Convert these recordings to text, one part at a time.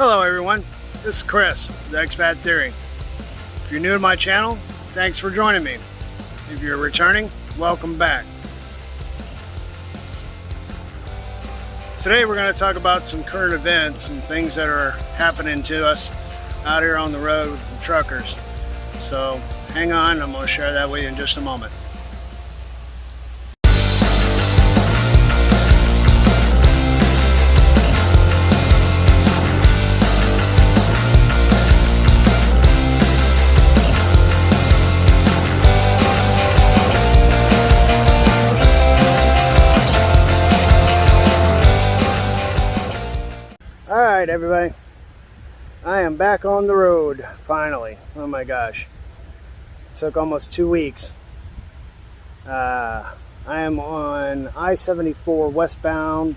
Hello everyone, this is Chris with Expat Theory. If you're new to my channel, thanks for joining me. If you're returning, welcome back. Today we're going to talk about some current events and things that are happening to us out here on the road with truckers. So hang on, I'm going to share that with you in just a moment. Alright everybody, I am back on the road, finally. Oh my gosh. It took almost 2 weeks. I am on I-74 westbound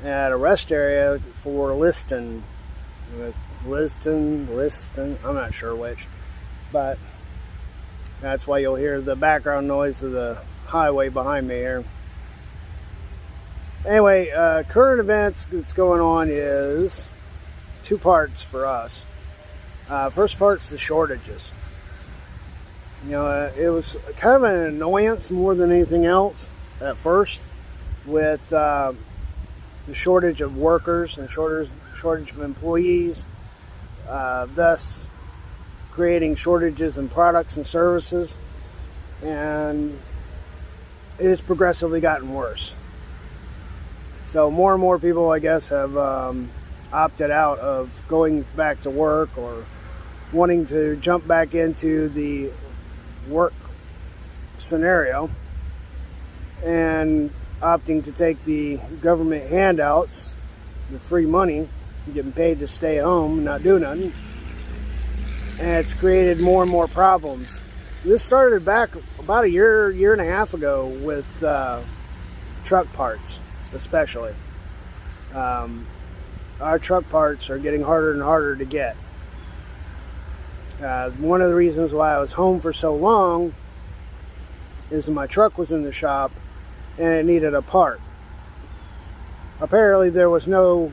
at a rest area for Liston. Liston, I'm not sure which. But that's why you'll hear the background noise of the highway behind me here. Anyway, current events that's going on is two parts for us. First part's the shortages. You know, it was kind of an annoyance more than anything else at first with the shortage of workers and shortage of employees, thus creating shortages in products and services, and it has progressively gotten worse. So more and more people, I guess, have opted out of going back to work or wanting to jump back into the work scenario and opting to take the government handouts, the free money, getting paid to stay home and not do nothing. And it's created more and more problems. This started back about a year and a half ago with truck parts. Especially our truck parts are getting harder and harder to get. One of the reasons why I was home for so long is my truck was in the shop and it needed a part. Apparently there was no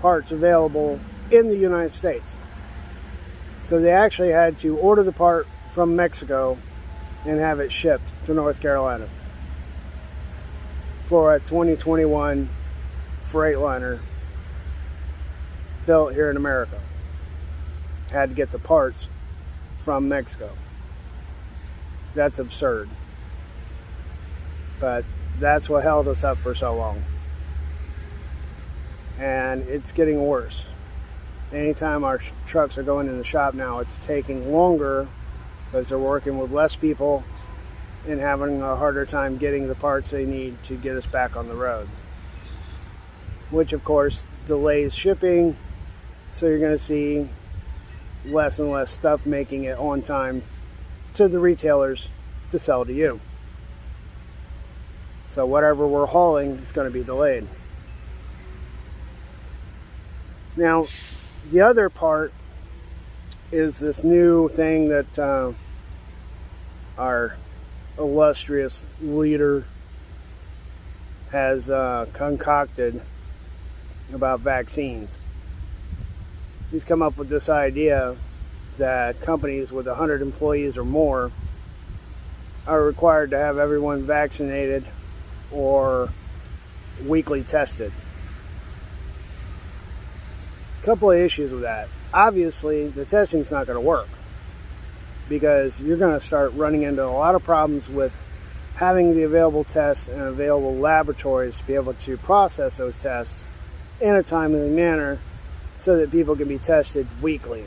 parts available in the United States, so they actually had to order the part from Mexico and have it shipped to North Carolina for a 2021 Freightliner built here in America. Had to get the parts from Mexico. That's absurd. But that's what held us up for so long. And it's getting worse. Anytime our trucks are going in the shop now, it's taking longer because they're working with less people and having a harder time getting the parts they need to get us back on the road. Which of course delays shipping, so you're going to see less and less stuff making it on time to the retailers to sell to you. So whatever we're hauling is going to be delayed. Now, the other part is this new thing that our illustrious leader has concocted about vaccines. He's come up with this idea that companies with 100 employees or more are required to have everyone vaccinated or weekly tested. A couple of issues with that. Obviously, the testing's not going to work, because you're going to start running into a lot of problems with having the available tests and available laboratories to be able to process those tests in a timely manner so that people can be tested weekly.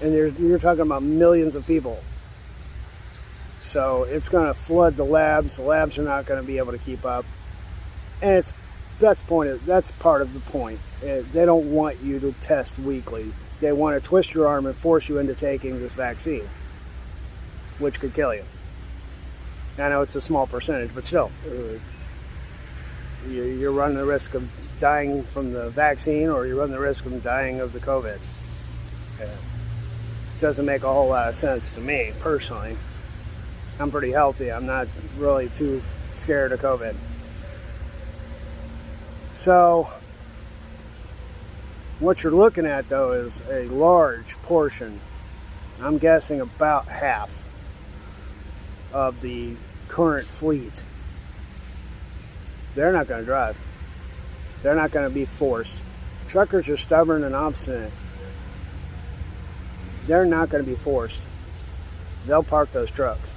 And you're talking about millions of people. So it's going to flood the labs. The labs are not going to be able to keep up. And that's part of the point. They don't want you to test weekly. They want to twist your arm and force you into taking this vaccine, which could kill you. I know it's a small percentage, but still, you're running the risk of dying from the vaccine, or you run the risk of dying of the COVID. It doesn't make a whole lot of sense to me, personally. I'm pretty healthy. I'm not really too scared of COVID. So What you're looking at, though, is a large portion, I'm guessing about half of the current fleet. They're not going to drive. They're not going to be forced. Truckers are stubborn and obstinate. They're not going to be forced. They'll park those trucks.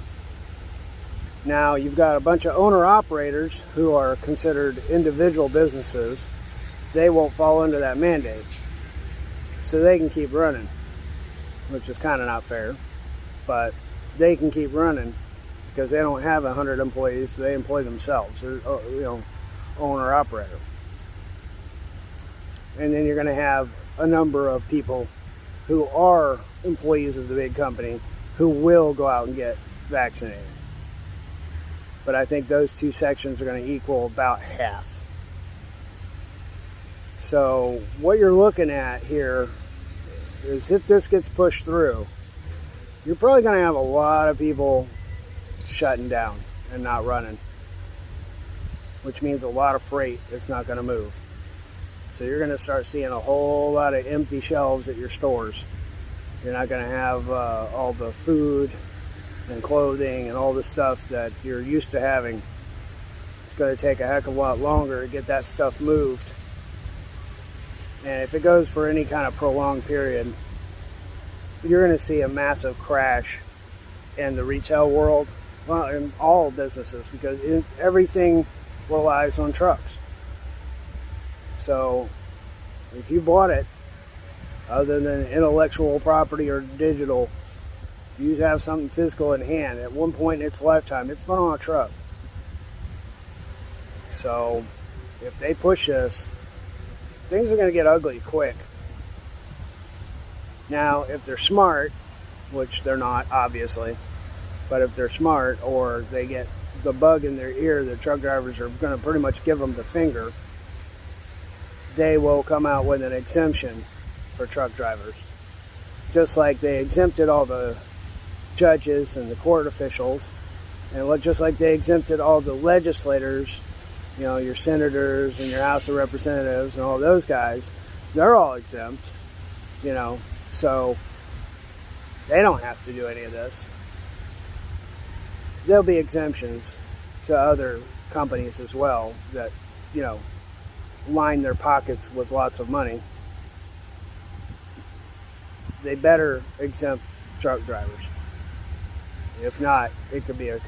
Now, you've got a bunch of owner-operators who are considered individual businesses. They won't fall into that mandate. So they can keep running, which is kind of not fair. But they can keep running because they don't have 100 employees. They employ themselves. They're, owner-operator. And then you're going to have a number of people who are employees of the big company who will go out and get vaccinated. But I think those two sections are going to equal about half. So what you're looking at here is, if this gets pushed through, you're probably going to have a lot of people shutting down and not running, which means a lot of freight is not going to move. So you're going to start seeing a whole lot of empty shelves at your stores. You're not going to have all the food and clothing and all the stuff that you're used to having. It's going to take a heck of a lot longer to get that stuff moved. And if it goes for any kind of prolonged period, you're going to see a massive crash in the retail world, well, in all businesses, because everything relies on trucks. So if you bought it, other than intellectual property or digital, if you have something physical in hand, at one point in its lifetime, it's been on a truck. So if they push this, things are going to get ugly quick. Now, if they're smart, which they're not, obviously, but if they're smart, or they get the bug in their ear, the truck drivers are going to pretty much give them the finger, they will come out with an exemption for truck drivers. Just like they exempted all the judges and the court officials, and just like they exempted all the legislators, your senators and your House of Representatives and all those guys, they're all exempt, so they don't have to do any of this. There'll be exemptions to other companies as well that, line their pockets with lots of money. They better exempt truck drivers. If not, it could be a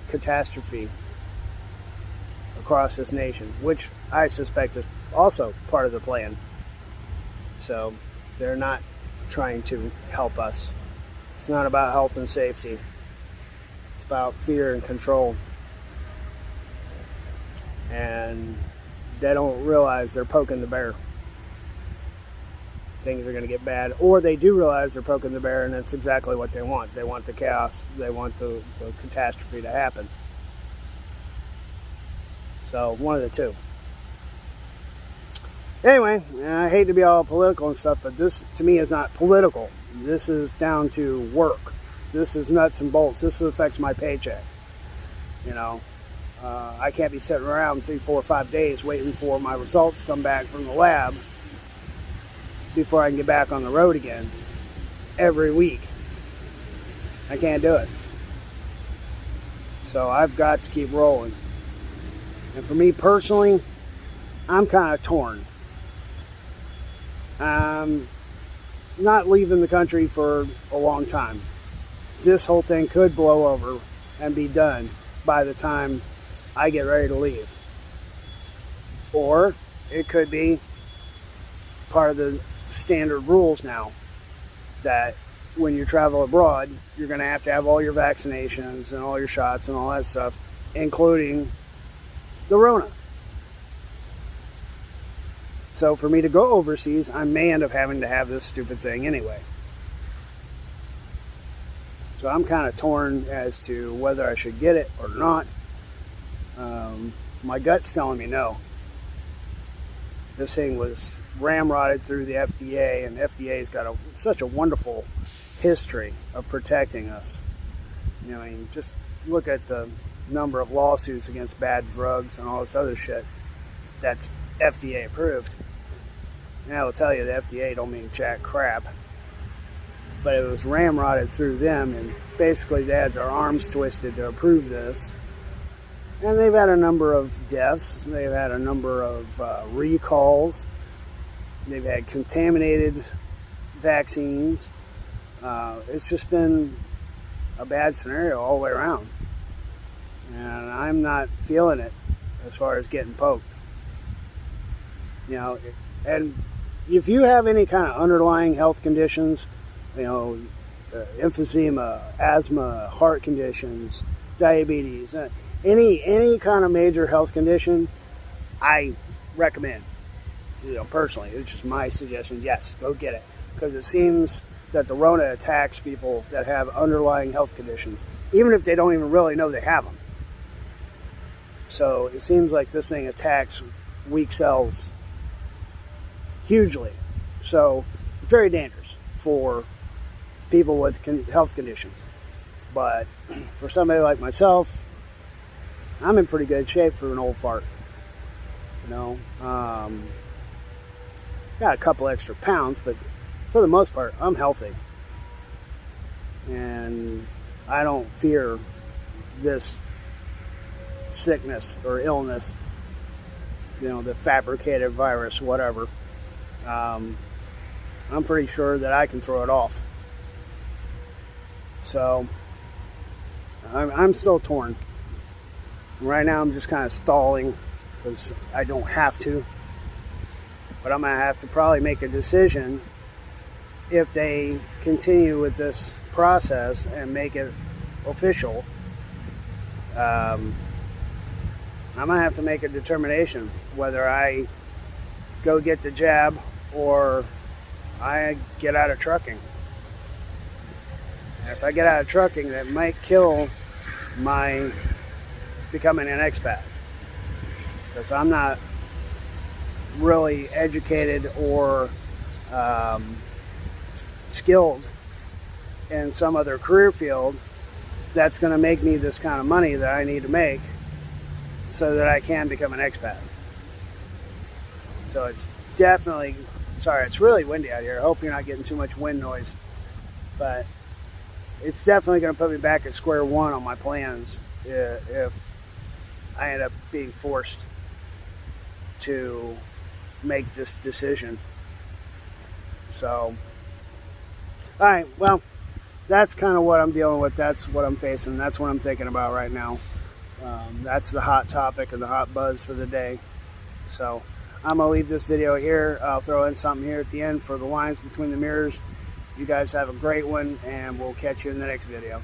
catastrophe across this nation, which I suspect is also part of the plan. So they're not trying to help us. It's not about health and safety. It's about fear and control. And they don't realize they're poking the bear. Things are going to get bad. Or they do realize they're poking the bear, and that's exactly what they want. They want the chaos. They want the catastrophe to happen. So, one of the two. Anyway, I hate to be all political and stuff, but this, to me, is not political. This is down to work. This is nuts and bolts. This affects my paycheck. I can't be sitting around 3, 4, 5 days waiting for my results to come back from the lab before I can get back on the road again every week. I can't do it. So I've got to keep rolling. And for me personally, I'm kind of torn. I'm not leaving the country for a long time. This whole thing could blow over and be done by the time I get ready to leave. Or it could be part of the standard rules now that when you travel abroad, you're going to have all your vaccinations and all your shots and all that stuff, including the Rona. So for me to go overseas, I may end up having to have this stupid thing anyway. So I'm kind of torn as to whether I should get it or not. My gut's telling me no. This thing was ramrodded through the FDA, and the FDA's got such a wonderful history of protecting us. Just look at the number of lawsuits against bad drugs and all this other shit that's FDA approved. And I will tell you, the FDA don't mean jack crap. But it was ramrodded through them, and basically they had their arms twisted to approve this. And they've had a number of deaths. They've had a number of recalls. They've had contaminated vaccines. It's just been a bad scenario all the way around. And I'm not feeling it as far as getting poked. You know, and if you have any kind of underlying health conditions, you know, emphysema, asthma, heart conditions, diabetes, any kind of major health condition, I recommend, you know, personally, it's just my suggestion, yes, go get it. Because it seems that the Rona attacks people that have underlying health conditions, even if they don't even really know they have them. So it seems like this thing attacks weak cells hugely. So it's very dangerous for people with health conditions. But for somebody like myself, I'm in pretty good shape for an old fart. You know, got a couple extra pounds, but for the most part, I'm healthy. And I don't fear this sickness or illness, you know, the fabricated virus, whatever. I'm pretty sure that I can throw it off. So I'm still torn. Right now I'm just kind of stalling because I don't have to. But I'm going to have to probably make a decision if they continue with this process and make it official. I'm going to have to make a determination whether I go get the jab or I get out of trucking. And if I get out of trucking, that might kill my becoming an expat. Because I'm not really educated or skilled in some other career field that's going to make me this kind of money that I need to make so that I can become an expat. So it's definitely, sorry, it's really windy out here. I hope you're not getting too much wind noise. But it's definitely going to put me back at square one on my plans if I end up being forced to make this decision. So, all right, well, that's kind of what I'm dealing with. That's what I'm facing. That's what I'm thinking about right now. That's the hot topic and the hot buzz for the day. So I'm going to leave this video here. I'll throw in something here at the end for the lines between the mirrors. You guys have a great one, and we'll catch you in the next video.